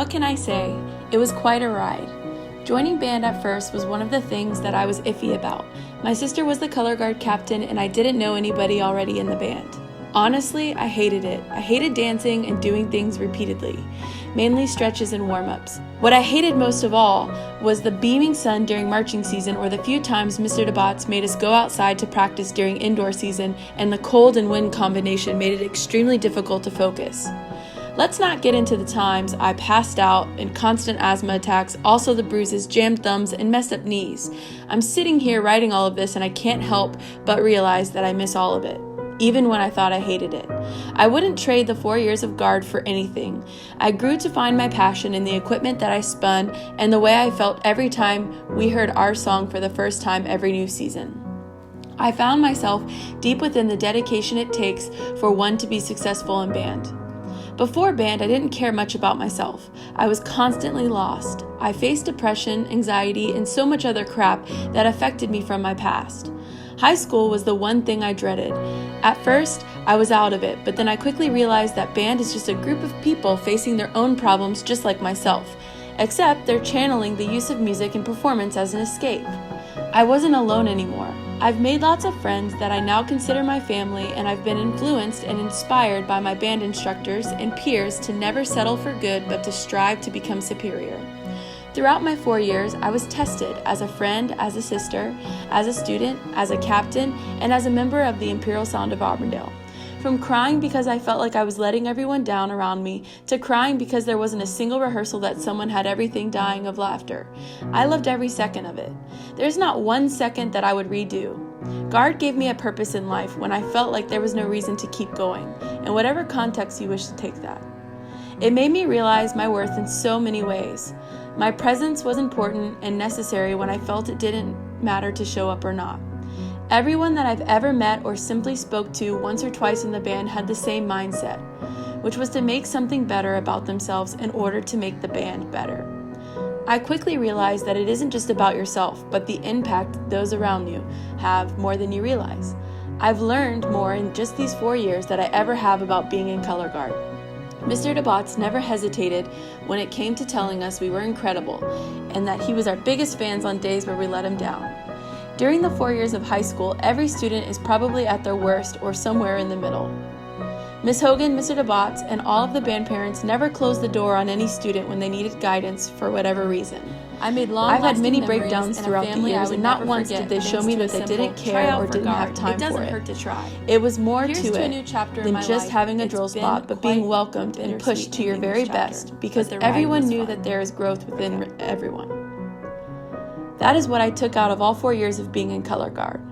What can I say? It was quite a ride. Joining band at first was one of the things that I was iffy about. My sister was the color guard captain and I didn't know anybody already in the band. Honestly, I hated it. I hated dancing and doing things repeatedly, mainly stretches and warm-ups. What I hated most of all was the beaming sun during marching season or the few times Mr. DeBotts made us go outside to practice during indoor season, and the cold and wind combination made it extremely difficult to focus. Let's not get into the times I passed out and constant asthma attacks, also the bruises, jammed thumbs, and messed up knees. I'm sitting here writing all of this and I can't help but realize that I miss all of it, even when I thought I hated it. I wouldn't trade the 4 years of guard for anything. I grew to find my passion in the equipment that I spun and the way I felt every time we heard our song for the first time every new season. I found myself deep within the dedication it takes for one to be successful in band. Before band, I didn't care much about myself. I was constantly lost. I faced depression, anxiety, and so much other crap that affected me from my past. High school was the one thing I dreaded. At first, I was out of it, but then I quickly realized that band is just a group of people facing their own problems just like myself, except they're channeling the use of music and performance as an escape. I wasn't alone anymore. I've made lots of friends that I now consider my family, and I've been influenced and inspired by my band instructors and peers to never settle for good but to strive to become superior. Throughout my 4 years, I was tested as a friend, as a sister, as a student, as a captain, and as a member of the Imperial Sound of Auburndale. From crying because I felt like I was letting everyone down around me, to crying because there wasn't a single rehearsal that someone had everything dying of laughter. I loved every second of it. There's not 1 second that I would redo. Guard gave me a purpose in life when I felt like there was no reason to keep going, in whatever context you wish to take that. It made me realize my worth in so many ways. My presence was important and necessary when I felt it didn't matter to show up or not. Everyone that I've ever met or simply spoke to once or twice in the band had the same mindset, which was to make something better about themselves in order to make the band better. I quickly realized that it isn't just about yourself, but the impact those around you have more than you realize. I've learned more in just these 4 years than I ever have about being in color guard. Mr. DeBotts never hesitated when it came to telling us we were incredible and that he was our biggest fans on days where we let him down. During the 4 years of high school, every student is probably at their worst or somewhere in the middle. Ms. Hogan, Mr. DeBotts, and all of the band parents never closed the door on any student when they needed guidance for whatever reason. I've had many breakdowns throughout the years, and not once did they show me that they didn't care or didn't have time for it. It doesn't hurt to try. It was more to it than just having a drill spot, but being welcomed and pushed to your very best, because everyone knew that there is growth within everyone. That is what I took out of all 4 years of being in color guard.